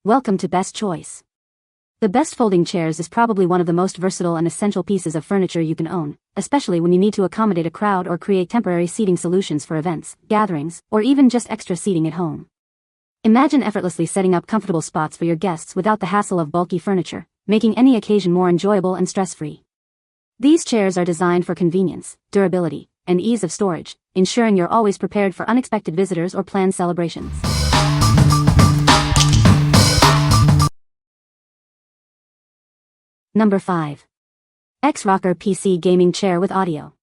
Welcome to Best Choice. The Best Folding Chairs is probably one of the most versatile and essential pieces of furniture you can own, especially when you need to accommodate a crowd or create temporary seating solutions for events, gatherings, or even just extra seating at home. Imagine effortlessly setting up comfortable spots for your guests without the hassle of bulky furniture, making any occasion more enjoyable and stress-free. These chairs are designed for convenience, durability, and ease of storage, ensuring you're always prepared for unexpected visitors or planned celebrations. Number 5. X-Rocker PC Gaming Chair with Audio.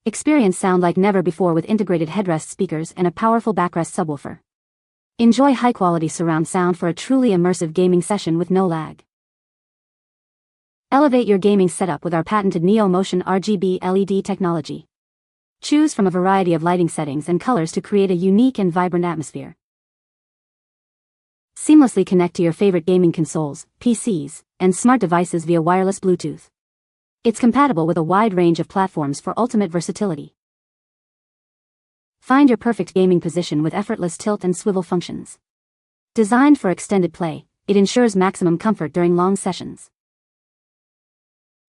Experience sound like never before with integrated headrest speakers and a powerful backrest subwoofer. Enjoy high-quality surround sound for a truly immersive gaming session with no lag. Elevate your gaming setup with our patented Neo Motion RGB LED technology. Choose from a variety of lighting settings and colors to create a unique and vibrant atmosphere. Seamlessly connect to your favorite gaming consoles, PCs, and smart devices via wireless Bluetooth. It's compatible with a wide range of platforms for ultimate versatility. Find your perfect gaming position with effortless tilt and swivel functions. Designed for extended play, it ensures maximum comfort during long sessions.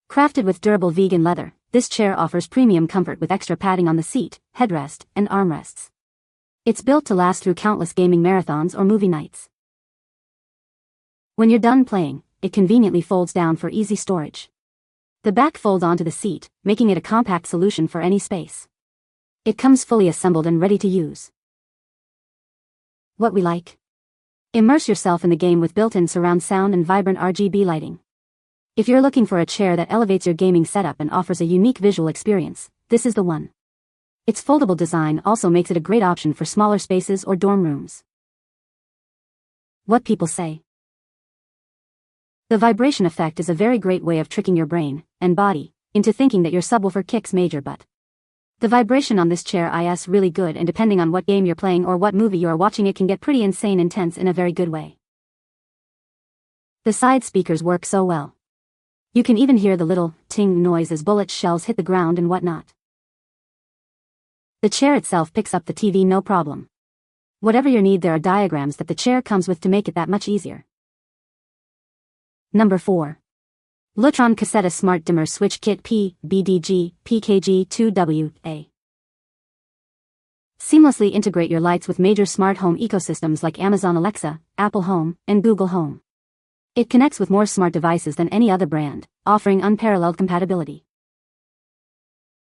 Crafted with durable vegan leather, this chair offers premium comfort with extra padding on the seat, headrest, and armrests. It's built to last through countless gaming marathons or movie nights. When you're done playing, it conveniently folds down for easy storage. The back folds onto the seat, making it a compact solution for any space. It comes fully assembled and ready to use. What we like? Immerse yourself in the game with built-in surround sound and vibrant RGB lighting. If you're looking for a chair that elevates your gaming setup and offers a unique visual experience, this is the one. Its foldable design also makes it a great option for smaller spaces or dorm rooms. What people say. The vibration effect is a very great way of tricking your brain and body into thinking that your subwoofer kicks major butt. The vibration on this chair is really good, and depending on what game you're playing or what movie you are watching, it can get pretty insane intense in a very good way. The side speakers work so well. You can even hear the little ting noise as bullet shells hit the ground and whatnot. The chair itself picks up the TV no problem. Whatever your need, there are diagrams that the chair comes with to make it that much easier. Number 4. Lutron Caseta Smart Dimmer Switch Kit PBDG PKG2WA. Seamlessly integrate your lights with major smart home ecosystems like Amazon Alexa, Apple Home, and Google Home. It connects with more smart devices than any other brand, offering unparalleled compatibility.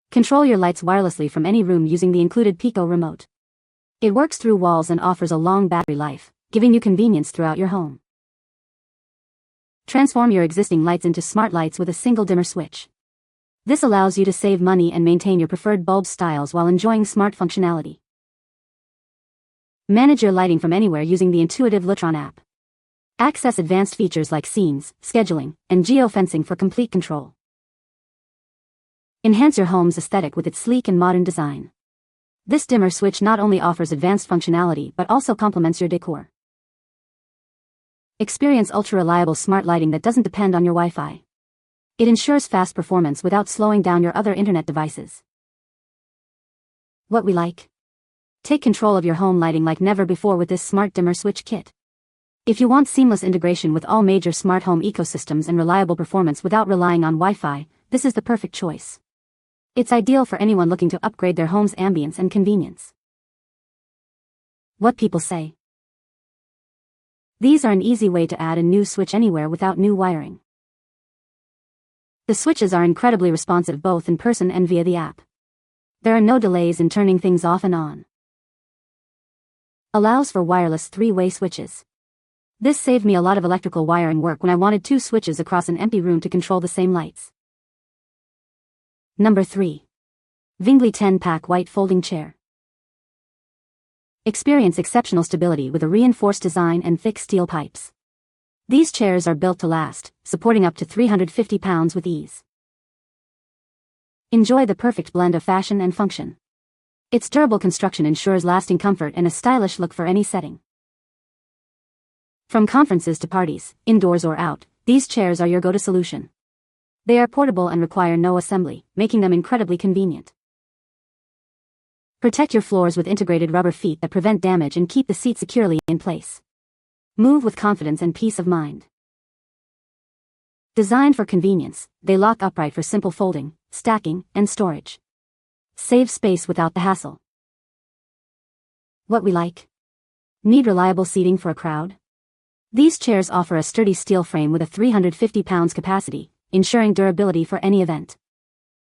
Control your lights wirelessly from any room using the included Pico remote. It works through walls and offers a long battery life, giving you convenience throughout your home. Transform your existing lights into smart lights with a single dimmer switch. This allows you to save money and maintain your preferred bulb styles while enjoying smart functionality. Manage your lighting from anywhere using the intuitive Lutron app. Access advanced features like scenes, scheduling, and geofencing for complete control. Enhance your home's aesthetic with its sleek and modern design. This dimmer switch not only offers advanced functionality but also complements your decor. Experience ultra-reliable smart lighting that doesn't depend on your Wi-Fi. It ensures fast performance without slowing down your other internet devices. What we like? Take control of your home lighting like never before with this smart dimmer switch kit. If you want seamless integration with all major smart home ecosystems and reliable performance without relying on Wi-Fi, this is the perfect choice. It's ideal for anyone looking to upgrade their home's ambience and convenience. What people say. These are an easy way to add a new switch anywhere without new wiring. The switches are incredibly responsive both in person and via the app. There are no delays in turning things off and on. Allows for wireless 3-way switches. This saved me a lot of electrical wiring work when I wanted 2 switches across an empty room to control the same lights. Number 3. VINGLI 10-pack White Folding Chair. Experience exceptional stability with a reinforced design and thick steel pipes. These chairs are built to last, supporting up to 350 pounds with ease. Enjoy the perfect blend of fashion and function. Its durable construction ensures lasting comfort and a stylish look for any setting. From conferences to parties, indoors or out, these chairs are your go-to solution. They are portable and require no assembly, making them incredibly convenient. Protect your floors with integrated rubber feet that prevent damage and keep the seat securely in place. Move with confidence and peace of mind. Designed for convenience, they lock upright for simple folding, stacking, and storage. Save space without the hassle. What we like. Need reliable seating for a crowd? These chairs offer a sturdy steel frame with a 350 pounds capacity, ensuring durability for any event.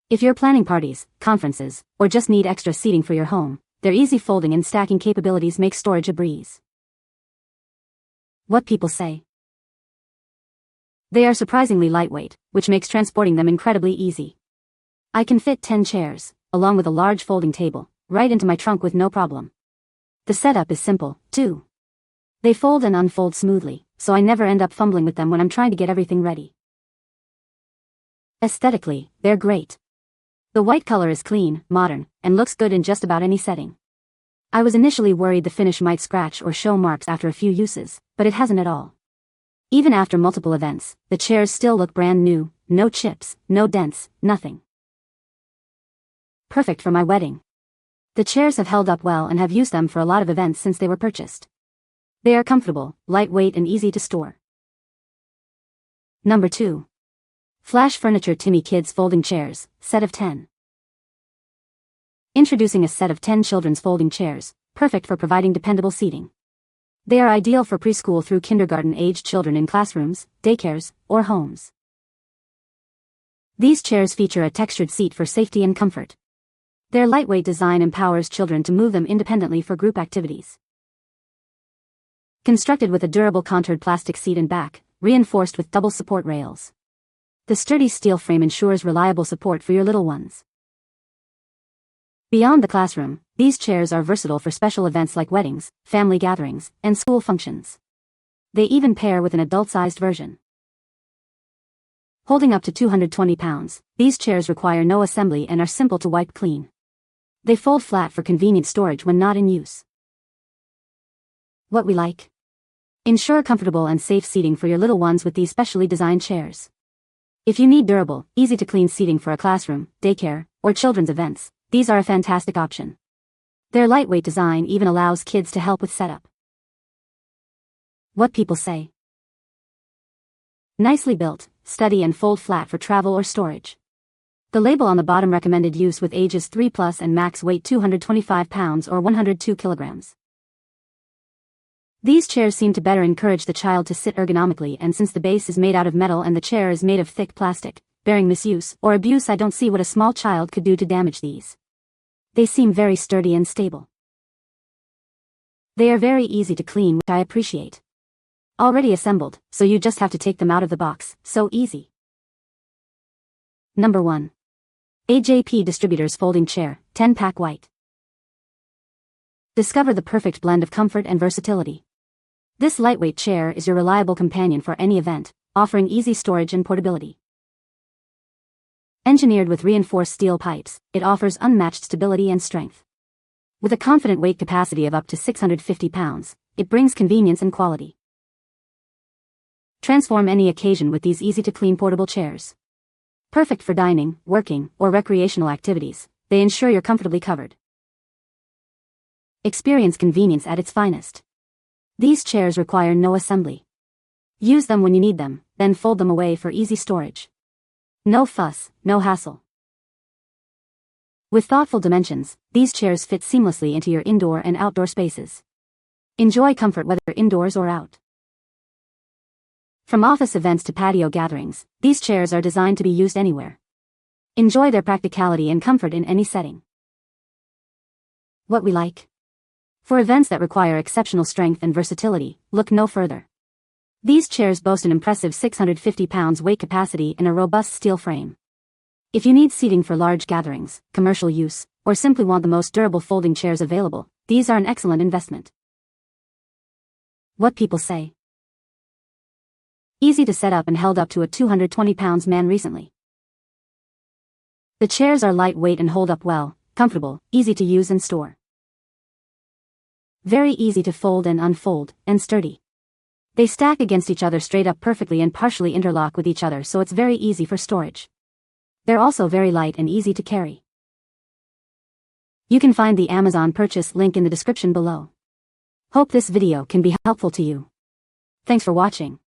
If you're planning parties, conferences, or just need extra seating for your home, their easy folding and stacking capabilities make storage a breeze. What people say. They are surprisingly lightweight, which makes transporting them incredibly easy. I can fit 10 chairs, along with a large folding table, right into my trunk with no problem. The setup is simple, too. They fold and unfold smoothly, so I never end up fumbling with them when I'm trying to get everything ready. Aesthetically, they're great. The white color is clean, modern, and looks good in just about any setting. I was initially worried the finish might scratch or show marks after a few uses, but it hasn't at all. Even after multiple events, the chairs still look brand new, no chips, no dents, nothing. Perfect for my wedding. The chairs have held up well and have used them for a lot of events since they were purchased. They are comfortable, lightweight and easy to store. Number 2. Flash Furniture Timmy Kids Folding Chairs, Set of 10. Introducing a set of 10 children's folding chairs, perfect for providing dependable seating. They are ideal for preschool through kindergarten-aged children in classrooms, daycares, or homes. These chairs feature a textured seat for safety and comfort. Their lightweight design empowers children to move them independently for group activities. Constructed with a durable contoured plastic seat and back, reinforced with double support rails. The sturdy steel frame ensures reliable support for your little ones. Beyond the classroom, these chairs are versatile for special events like weddings, family gatherings, and school functions. They even pair with an adult-sized version. Holding up to 220 pounds, these chairs require no assembly and are simple to wipe clean. They fold flat for convenient storage when not in use. What we like. Ensure comfortable and safe seating for your little ones with these specially designed chairs. If you need durable, easy-to-clean seating for a classroom, daycare, or children's events, these are a fantastic option. Their lightweight design even allows kids to help with setup. What people say. Nicely built, steady and fold flat for travel or storage. The label on the bottom recommended use with ages 3+ and max weight 225 pounds or 102 kilograms. These chairs seem to better encourage the child to sit ergonomically, and since the base is made out of metal and the chair is made of thick plastic, bearing misuse or abuse, I don't see what a small child could do to damage these. They seem very sturdy and stable. They are very easy to clean, which I appreciate. Already assembled, so you just have to take them out of the box, so easy. Number 1. AJP Distributors Folding Chair, 10-pack white. Discover the perfect blend of comfort and versatility. This lightweight chair is your reliable companion for any event, offering easy storage and portability. Engineered with reinforced steel pipes, it offers unmatched stability and strength. With a confident weight capacity of up to 650 pounds, it brings convenience and quality. Transform any occasion with these easy-to-clean portable chairs. Perfect for dining, working, or recreational activities, they ensure you're comfortably covered. Experience convenience at its finest. These chairs require no assembly. Use them when you need them, then fold them away for easy storage. No fuss, no hassle. With thoughtful dimensions, these chairs fit seamlessly into your indoor and outdoor spaces. Enjoy comfort whether indoors or out. From office events to patio gatherings, these chairs are designed to be used anywhere. Enjoy their practicality and comfort in any setting. What we like. For events that require exceptional strength and versatility, look no further. These chairs boast an impressive 650 pounds weight capacity and a robust steel frame. If you need seating for large gatherings, commercial use, or simply want the most durable folding chairs available, these are an excellent investment. What people say. Easy to set up and held up to a 220 pounds man recently. The chairs are lightweight and hold up well, comfortable, easy to use and store. Very easy to fold and unfold, and sturdy. They stack against each other straight up perfectly and partially interlock with each other, so it's very easy for storage. They're also very light and easy to carry. You can find the Amazon purchase link in the description below. Hope this video can be helpful to you. Thanks for watching.